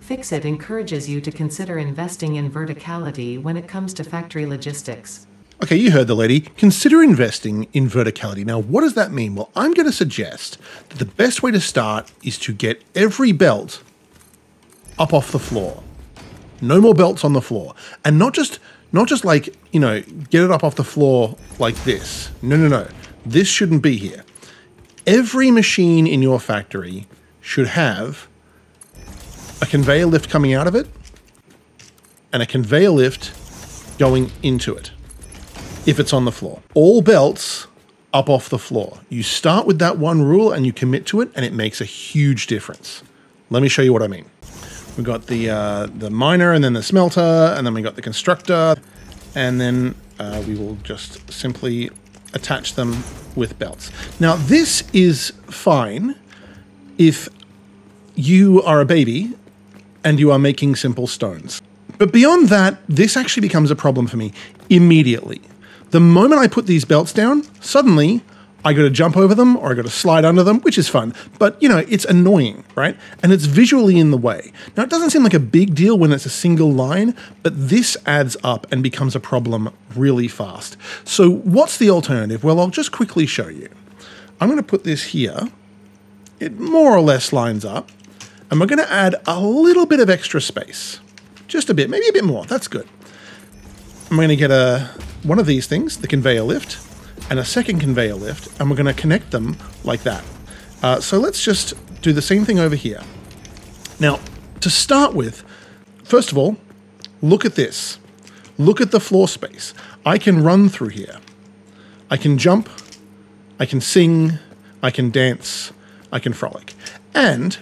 Fix-It encourages you to consider investing in verticality when it comes to factory logistics. Okay, you heard the lady. Consider investing in verticality. Now, what does that mean? Well, I'm going to suggest that the best way to start is to get every belt up off the floor. No more belts on the floor. And not just like, you know, get it up off the floor like this. No. This shouldn't be here. Every machine in your factory should have a conveyor lift coming out of it and a conveyor lift going into it if it's on the floor. All belts up off the floor. You start with that one rule and you commit to it, and it makes a huge difference. Let me show you what I mean. We've got the miner, and then the smelter, and then we got the constructor, and then we will just simply attach them with belts. Now, this is fine if you are a baby and you are making simple stones. But beyond that, this actually becomes a problem for me immediately. The moment I put these belts down, suddenly I got to jump over them or I got to slide under them, which is fun. But, you know, it's annoying, right? And it's visually in the way. Now, it doesn't seem like a big deal when it's a single line, but this adds up and becomes a problem really fast. So what's the alternative? Well, I'll just quickly show you. I'm going to put this here. It more or less lines up. And we're going to add a little bit of extra space. Just a bit, maybe a bit more. That's good. I'm going to get one of these things, the conveyor lift, and a second conveyor lift, and we're going to connect them like that. So let's just do the same thing over here. Now, to start with, first of all, look at this. Look at the floor space. I can run through here. I can jump, I can sing, I can dance, I can frolic. And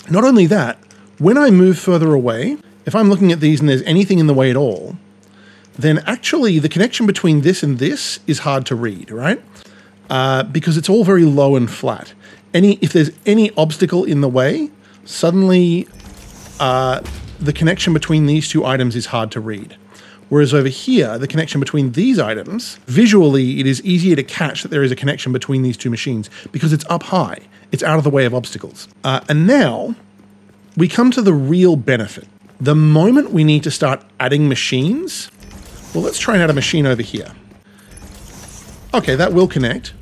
not only that, when I move further away, if I'm looking at these and there's anything in the way at all, then actually the connection between this and this is hard to read, right? Because it's all very low and flat. If there's any obstacle in the way, suddenly the connection between these two items is hard to read. Whereas over here, the connection between these items, visually, it is easier to catch that there is a connection between these two machines because it's up high. It's out of the way of obstacles. And now we come to the real benefit. The moment we need to start adding machines, well, let's try and add a machine over here. Okay, that will connect.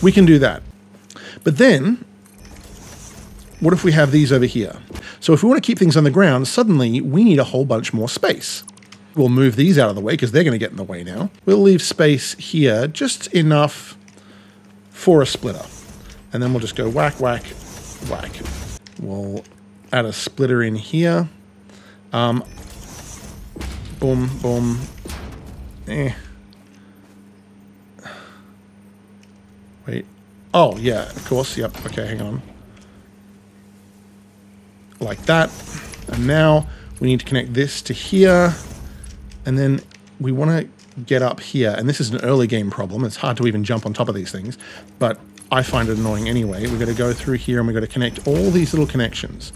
We can do that. But then, what if we have these over here? So if we want to keep things on the ground, suddenly we need a whole bunch more space. We'll move these out of the way because they're going to get in the way now. We'll leave space here, just enough for a splitter. And then we'll just go whack, whack, whack. We'll add a splitter in here. Boom, boom. Wait. Oh, yeah, of course. Yep. Okay, hang on. Like that. And now we need to connect this to here. And then we want to get up here. And this is an early game problem. It's hard to even jump on top of these things. But I find it annoying anyway. We've got to go through here and we've got to connect all these little connections.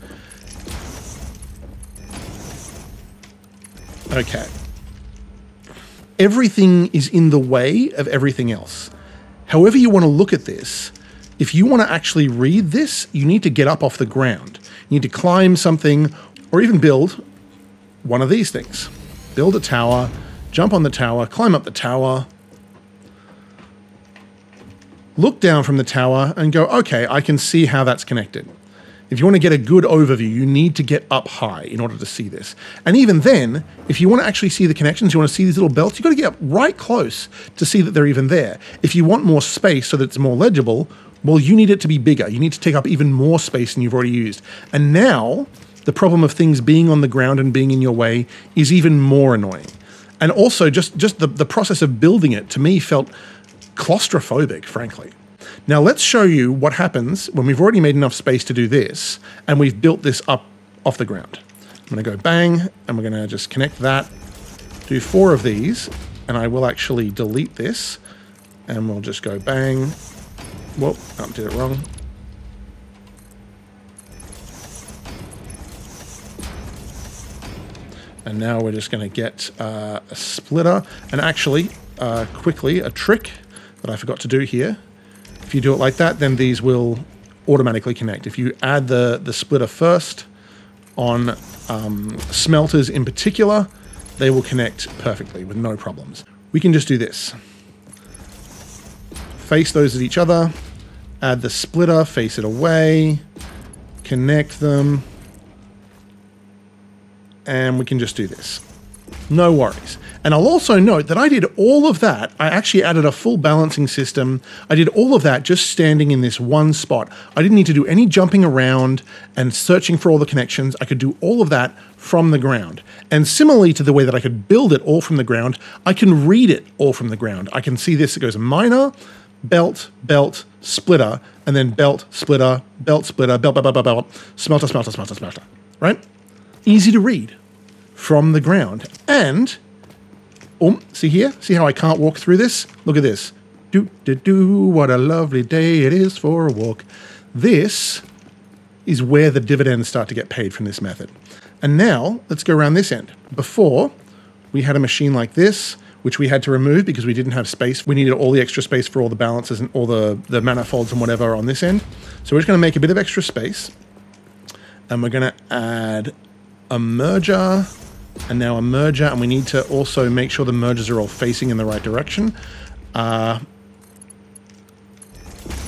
Okay. Everything is in the way of everything else. However you want to look at this, if you want to actually read this, you need to get up off the ground. You need to climb something or even build one of these things. Build a tower, jump on the tower, climb up the tower, look down from the tower and go, okay, I can see how that's connected. If you want to get a good overview, you need to get up high in order to see this. And even then, if you want to actually see the connections, you want to see these little belts, you've got to get up right close to see that they're even there. If you want more space so that it's more legible, well, you need it to be bigger. You need to take up even more space than you've already used. And now, the problem of things being on the ground and being in your way is even more annoying. And also, just the process of building it, to me, felt claustrophobic, frankly. Now let's show you what happens when we've already made enough space to do this and we've built this up off the ground. I'm going to go bang and we're going to just connect that, do 4 of these, and I will actually delete this and we'll just go bang. Whoop, I did it wrong. And now we're just going to get a splitter and actually quickly a trick that I forgot to do here. If you do it like that, then these will automatically connect. If you add the splitter first, on smelters in particular, they will connect perfectly with no problems. We can just do this. Face those at each other, add the splitter, face it away, connect them, and we can just do this. No worries. And I'll also note that I did all of that. I actually added a full balancing system. I did all of that just standing in this one spot. I didn't need to do any jumping around and searching for all the connections. I could do all of that from the ground. And similarly to the way that I could build it all from the ground, I can read it all from the ground. I can see this. It goes minor, belt, belt, splitter, and then belt, splitter, belt, splitter, belt, belt, belt, belt, smelter, smelter, smelter, smelter. Right? Easy to read from the ground. And see here? See how I can't walk through this? Look at this. What a lovely day it is for a walk. This is where the dividends start to get paid from this method. And now let's go around this end. Before, we had a machine like this, which we had to remove because we didn't have space. We needed all the extra space for all the balances and all the manifolds and whatever on this end. So we're just going to make a bit of extra space. And we're going to add a merger, and now a merger, and we need to also make sure the mergers are all facing in the right direction.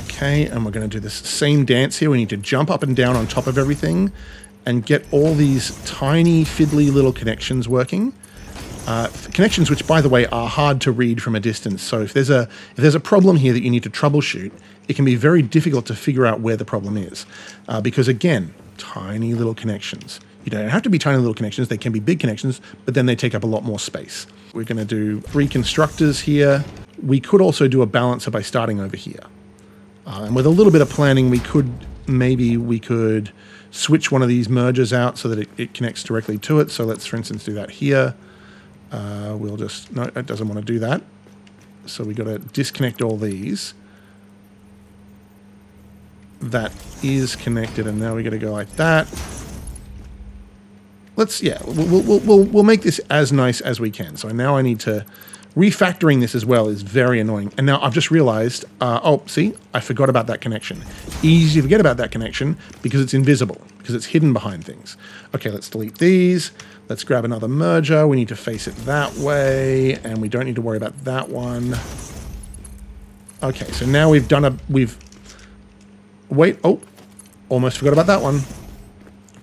Okay, and we're going to do this same dance here. We need to jump up and down on top of everything and get all these tiny, fiddly little connections working. Connections which, by the way, are hard to read from a distance. So if there's a problem here that you need to troubleshoot, it can be very difficult to figure out where the problem is. Because again, tiny little connections. You don't have to be tiny little connections. They can be big connections, but then they take up a lot more space. We're going to do 3 constructors here. We could also do a balancer by starting over here. And with a little bit of planning, we could switch one of these mergers out so that it connects directly to it. So let's, for instance, do that here. No, it doesn't want to do that. So we got to disconnect all these. That is connected, and now we got to go like that. We'll make this as nice as we can. So now I need to refactoring this as well is very annoying. And now I've just realized, see, I forgot about that connection. Easy to forget about that connection because it's invisible, because it's hidden behind things. Okay, let's delete these. Let's grab another merger. We need to face it that way, and we don't need to worry about that one. Okay, so now almost forgot about that one.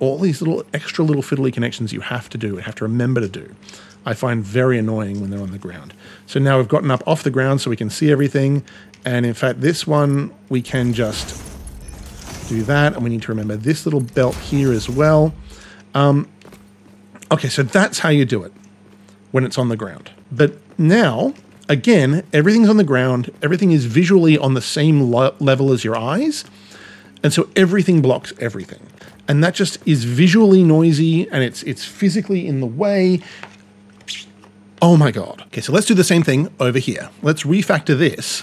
All these extra little fiddly connections you have to remember to do. I find very annoying when they're on the ground. So now we've gotten up off the ground so we can see everything. And in fact, this one, we can just do that. And we need to remember this little belt here as well. Okay, so that's how you do it when it's on the ground. But now, again, everything's on the ground. Everything is visually on the same level as your eyes. And so everything blocks everything. And that just is visually noisy, and it's physically in the way. Oh my God. Okay, so let's do the same thing over here. Let's refactor this.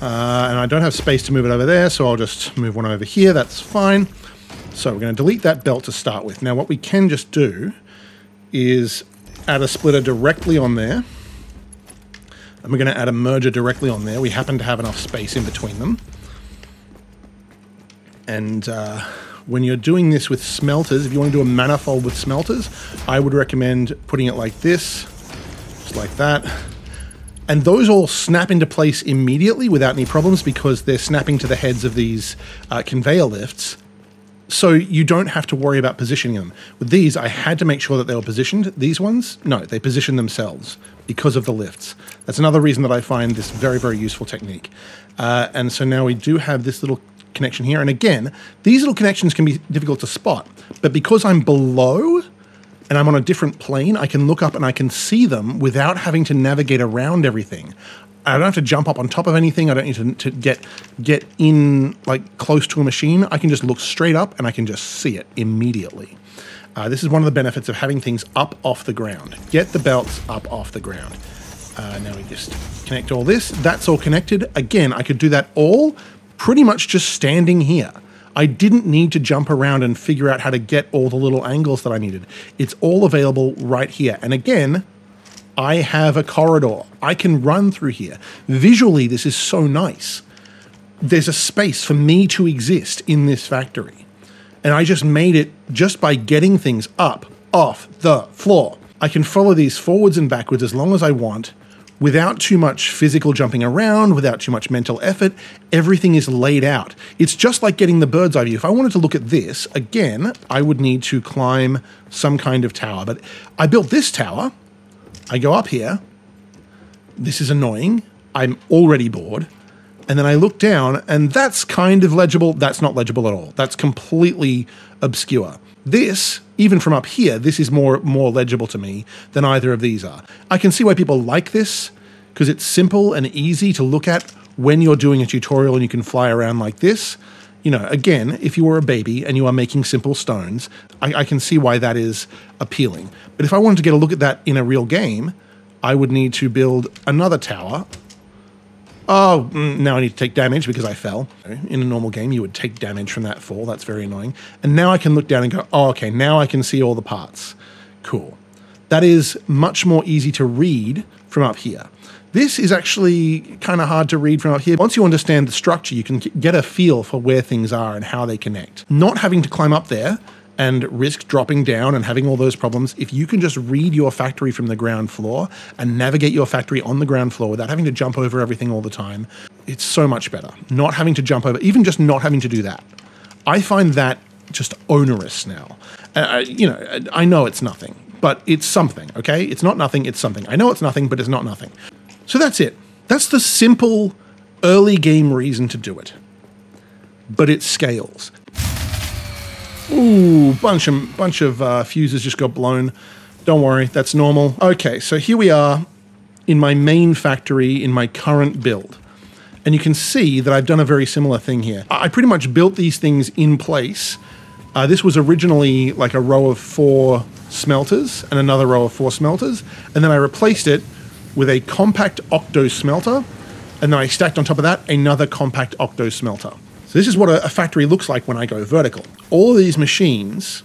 And I don't have space to move it over there, so I'll just move one over here. That's fine. So we're going to delete that belt to start with. Now what we can just do is add a splitter directly on there. And we're going to add a merger directly on there. We happen to have enough space in between them. And when you're doing this with smelters, if you want to do a manifold with smelters, I would recommend putting it like this, just like that. And those all snap into place immediately without any problems because they're snapping to the heads of these conveyor lifts. So you don't have to worry about positioning them. With these, I had to make sure that they were positioned. These ones, no, they position themselves because of the lifts. That's another reason that I find this very, very useful technique. And so now we do have this little connection here. And again, these little connections can be difficult to spot, but because I'm below and I'm on a different plane, I can look up and I can see them without having to navigate around everything. I don't have to jump up on top of anything. I don't need to get in like close to a machine. I can just look straight up and I can just see it immediately. This is one of the benefits of having things up off the ground. Get the belts up off the ground. Now we just connect all this. That's all connected. Again, I could do that all pretty much just standing here. I didn't need to jump around and figure out how to get all the little angles that I needed. It's all available right here. And again, I have a corridor. I can run through here. Visually, this is so nice. There's a space for me to exist in this factory. And I just made it just by getting things up off the floor. I can follow these forwards and backwards as long as I want without too much physical jumping around, without too much mental effort. Everything is laid out. It's just like getting the bird's eye view. If I wanted to look at this, again, I would need to climb some kind of tower. But I built this tower. I go up here. This is annoying. I'm already bored. And then I look down, and that's kind of legible. That's not legible at all. That's completely obscure. This, even from up here, this is more legible to me than either of these are. I can see why people like this, because it's simple and easy to look at when you're doing a tutorial and you can fly around like this. You know, again, if you were a baby and you are making simple stones, I can see why that is appealing. But if I wanted to get a look at that in a real game, I would need to build another tower. Oh, now I need to take damage because I fell. In a normal game, you would take damage from that fall. That's very annoying. And now I can look down and go, oh, okay, now I can see all the parts. Cool. That is much more easy to read from up here. This is actually kind of hard to read from up here. Once you understand the structure, you can get a feel for where things are and how they connect. Not having to climb up there and risk dropping down and having all those problems, if you can just read your factory from the ground floor and navigate your factory on the ground floor without having to jump over everything all the time, it's so much better. Not having to jump over, even just not having to do that. I find that just onerous now. You know, I know it's nothing, but it's something, okay? It's not nothing, it's something. I know it's nothing, but it's not nothing. So that's it. That's the simple early game reason to do it. But it scales. Ooh, bunch of fuses just got blown. Don't worry, that's normal. Okay, so here we are in my main factory in my current build. And you can see that I've done a very similar thing here. I pretty much built these things in place. This was originally like a row of 4 smelters and another row of 4 smelters. And then I replaced it with a compact octo smelter. And then I stacked on top of that another compact octo smelter. So this is what a factory looks like when I go vertical. All of these machines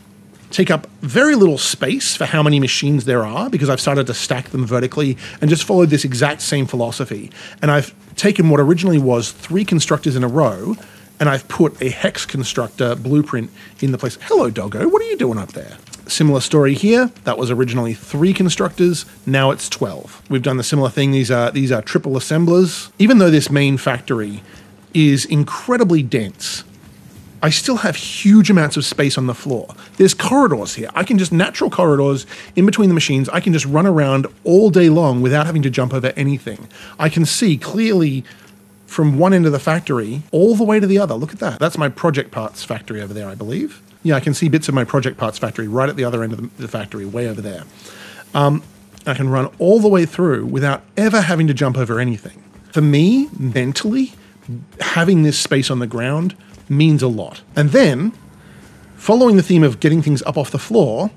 take up very little space for how many machines there are because I've started to stack them vertically and just followed this exact same philosophy. And I've taken what originally was 3 constructors in a row and I've put a hex constructor blueprint in the place. Hello, doggo. What are you doing up there? Similar story here. That was originally 3 constructors. Now it's 12. We've done the similar thing. These are triple assemblers. Even though this main factory is incredibly dense, I still have huge amounts of space on the floor. There's corridors here. I can just natural corridors in between the machines. I can just run around all day long without having to jump over anything. I can see clearly from one end of the factory all the way to the other. Look at that. That's my project parts factory over there, I believe. Yeah, I can see bits of my project parts factory right at the other end of the factory, way over there. I can run all the way through without ever having to jump over anything. For me, mentally, having this space on the ground means a lot. And then, following the theme of getting things up off the floor,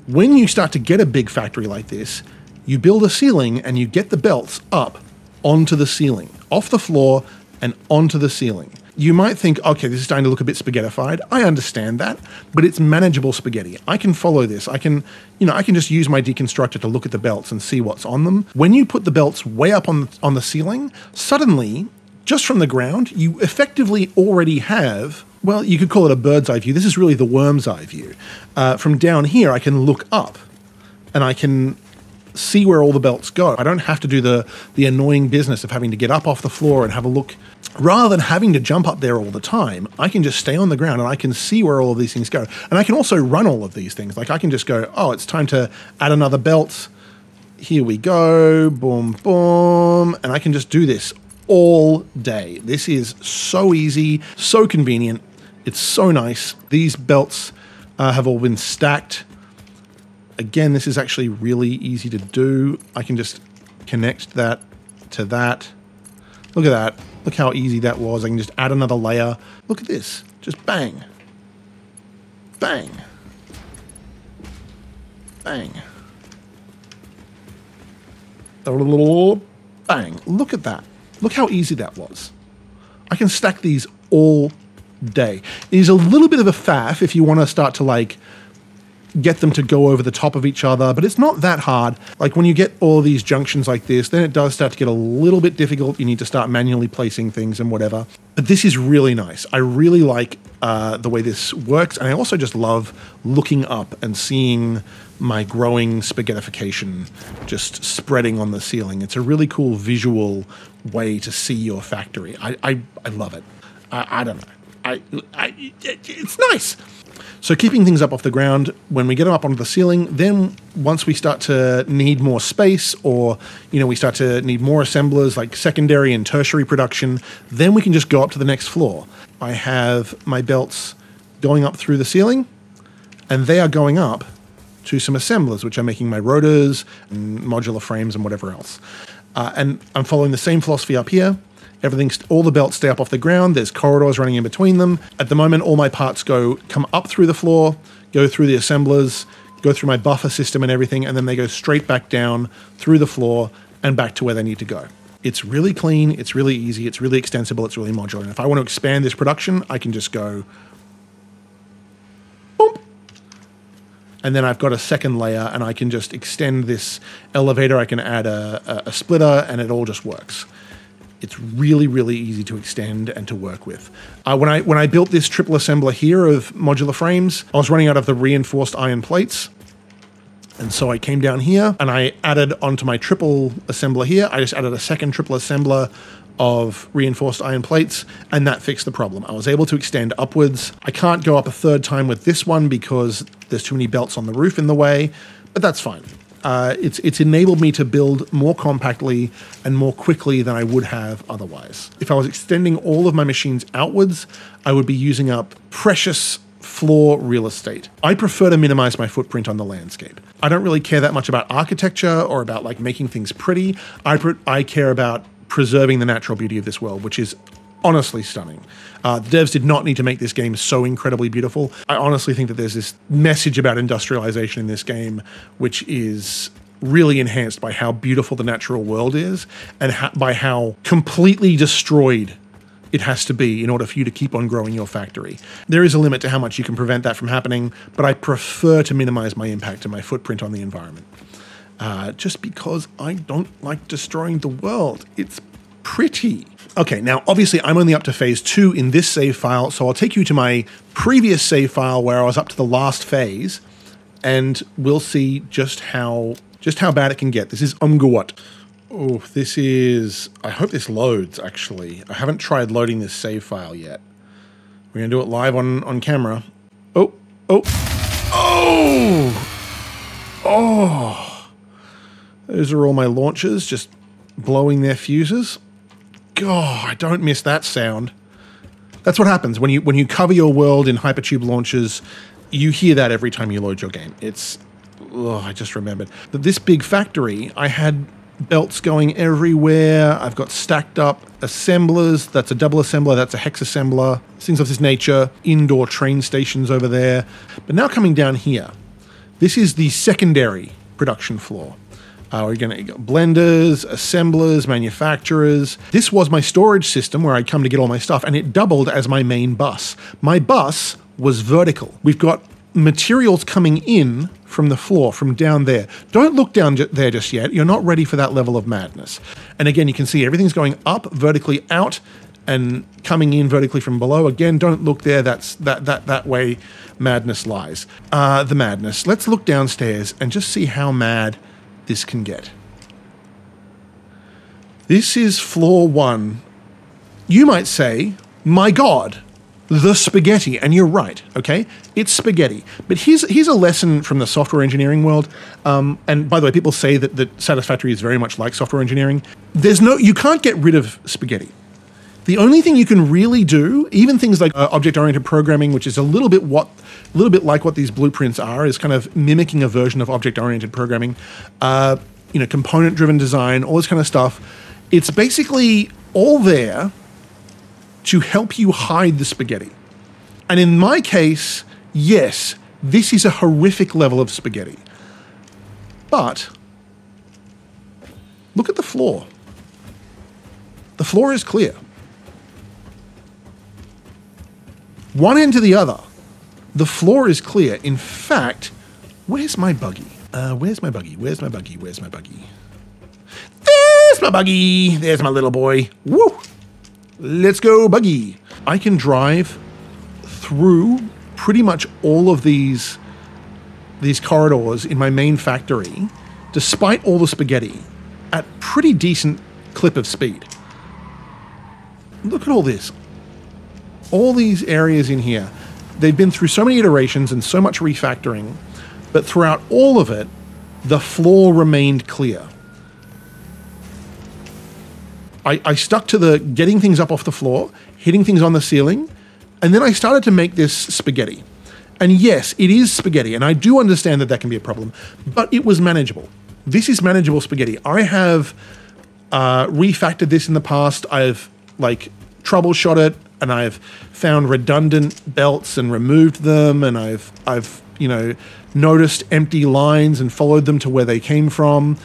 when you start to get a big factory like this, you build a ceiling and you get the belts up onto the ceiling, off the floor and onto the ceiling. You might think, okay, this is starting to look a bit spaghettified. I understand that, but it's manageable spaghetti. I can follow this. I can just use my deconstructor to look at the belts and see what's on them. When you put the belts way up on the ceiling, suddenly, just from the ground, you effectively already have, well, you could call it a bird's eye view. This is really the worm's eye view. From down here, I can look up and I can see where all the belts go. I don't have to do the annoying business of having to get up off the floor and have a look. Rather than having to jump up there all the time, I can just stay on the ground and I can see where all of these things go. And I can also run all of these things. Like I can just go, oh, it's time to add another belt. Here we go, boom, boom. And I can just do this all day. This is so easy, so convenient. It's so nice. These belts have all been stacked. Again, this is actually really easy to do. I can just connect that to that. Look at that. Look how easy that was. I can just add another layer. Look at this. Just bang. Bang. Bang. Bang. Look at that. Look how easy that was. I can stack these all day. It is a little bit of a faff if you want to start to get them to go over the top of each other, but it's not that hard. Like when you get all these junctions like this, then it does start to get a little bit difficult. You need to start manually placing things and whatever. But this is really nice. I really like the way this works. And I also just love looking up and seeing my growing spaghettification just spreading on the ceiling. It's a really cool visual way to see your factory. I love it. I don't know. It's nice. So keeping things up off the ground, when we get them up onto the ceiling, then once we start to need more space or, we start to need more assemblers like secondary and tertiary production, then we can just go up to the next floor. I have my belts going up through the ceiling, and they are going up to some assemblers, which are making my rotors and modular frames and whatever else. And I'm following the same philosophy up here. All the belts stay up off the ground. There's corridors running in between them. At the moment, all my parts come up through the floor, go through the assemblers, go through my buffer system and everything, and then they go straight back down through the floor and back to where they need to go. It's really clean, it's really easy, it's really extensible, it's really modular. And if I want to expand this production, I can just go boom. And then I've got a second layer and I can just extend this elevator. I can add a splitter and it all just works. It's really, really easy to extend and to work with. When I built this triple assembler here of modular frames, I was running out of the reinforced iron plates. And so I came down here and I added onto my triple assembler here, I just added a second triple assembler of reinforced iron plates, and that fixed the problem. I was able to extend upwards. I can't go up a third time with this one because there's too many belts on the roof in the way, but that's fine. It's enabled me to build more compactly and more quickly than I would have otherwise. If I was extending all of my machines outwards, I would be using up precious floor real estate. I prefer to minimize my footprint on the landscape. I don't really care that much about architecture or about like making things pretty. I care about preserving the natural beauty of this world, which is honestly stunning. The devs did not need to make this game so incredibly beautiful. I honestly think that there's this message about industrialization in this game, which is really enhanced by how beautiful the natural world is and by how completely destroyed it has to be in order for you to keep on growing your factory. There is a limit to how much you can prevent that from happening, but I prefer to minimize my impact and my footprint on the environment. Just because I don't like destroying the world. It's pretty. Okay, now obviously I'm only up to phase 2 in this save file, so I'll take you to my previous save file where I was up to the last phase, and we'll see just how bad it can get. This is Umgawat. Oh, this is... I hope this loads, actually. I haven't tried loading this save file yet. We're going to do it live on camera. Oh! Those are all my launchers just blowing their fuses. God, I don't miss that sound. That's what happens when you cover your world in hypertube launchers. You hear that every time you load your game. It's... Oh, I just remembered that this big factory, I had belts going everywhere. I've got stacked up assemblers. That's a double assembler. That's a hex assembler. Things of this nature. Indoor train stations over there. But now coming down here, this is the secondary production floor. We're going to get blenders, assemblers, manufacturers. This was my storage system where I'd come to get all my stuff, and it doubled as my main bus. My bus was vertical. We've got materials coming in from the floor, from down there. Don't look down there just yet. You're not ready for that level of madness. And again, you can see everything's going up, vertically out, and coming in vertically from below. Again, don't look there. That way madness lies. The madness. Let's look downstairs and just see how mad this can get. This is floor 1. You might say, my God, the spaghetti. And you're right, okay? It's spaghetti. But here's a lesson from the software engineering world. And by the way, people say that Satisfactory is very much like software engineering. You can't get rid of spaghetti. The only thing you can really do, even things like object-oriented programming, which is a little bit like what these blueprints are, is kind of mimicking a version of object-oriented programming, component-driven design, all this kind of stuff. It's basically all there to help you hide the spaghetti. And in my case, yes, this is a horrific level of spaghetti. But look at the floor. The floor is clear. One end to the other, the floor is clear. In fact, Where's my buggy? Where's my buggy? Where's my buggy? Where's my buggy? There's my buggy. There's my little boy. Woo! Let's go, buggy. I can drive through pretty much all of these corridors in my main factory, despite all the spaghetti, at pretty decent clip of speed. Look at all this. All these areas in here, they've been through so many iterations and so much refactoring, but throughout all of it, the floor remained clear. I stuck to the getting things up off the floor, hitting things on the ceiling, and then I started to make this spaghetti. And yes, it is spaghetti, and I do understand that that can be a problem, but it was manageable. This is manageable spaghetti. I have refactored this in the past. I've troubleshot it, and I've found redundant belts and removed them, and I've noticed empty lines and followed them to where they came from.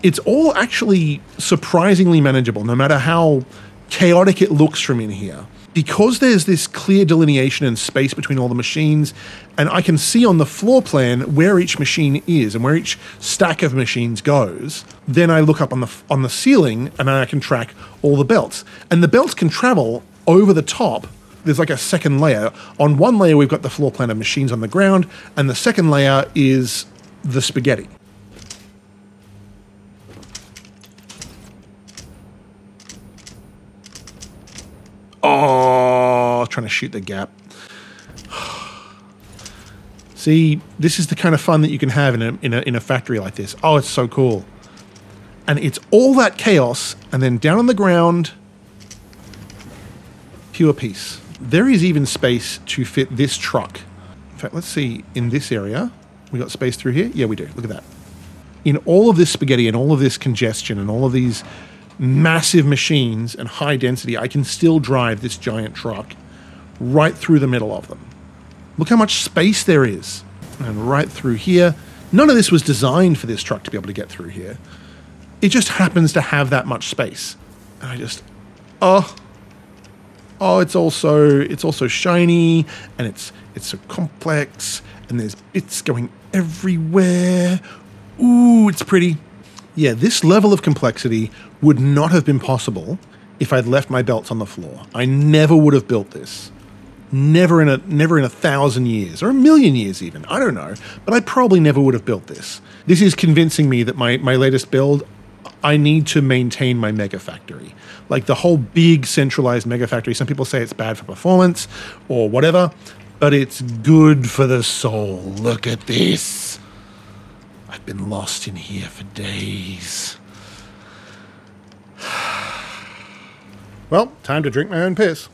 It's all actually surprisingly manageable, no matter how chaotic it looks from in here. Because there's this clear delineation and space between all the machines, and I can see on the floor plan where each machine is and where each stack of machines goes, then I look up on the ceiling and I can track all the belts. And the belts can travel over the top. There's like a second layer. On one layer, we've got the floor plan of machines on the ground, and the second layer is the spaghetti. Oh, trying to shoot the gap. See, this is the kind of fun that you can have in a factory like this. Oh, it's so cool. And it's all that chaos, and then down on the ground, pure peace. There is even space to fit this truck. In fact, let's see, in this area, we got space through here? Yeah, we do. Look at that. In all of this spaghetti and all of this congestion and all of these massive machines and high density, I can still drive this giant truck right through the middle of them. Look how much space there is. And right through here. None of this was designed for this truck to be able to get through here. It just happens to have that much space. And I just, oh, it's also shiny, and it's so complex, and there's bits going everywhere. Ooh, it's pretty. Yeah, this level of complexity would not have been possible if I'd left my belts on the floor. I never would have built this. Never in 1,000 years, or 1,000,000 years even. I don't know, but I probably never would have built this. This is convincing me that my latest build, I need to maintain my mega factory. Like the whole big centralized mega factory. Some people say it's bad for performance or whatever, but it's good for the soul. Look at this. I've been lost in here for days. Well, time to drink my own piss.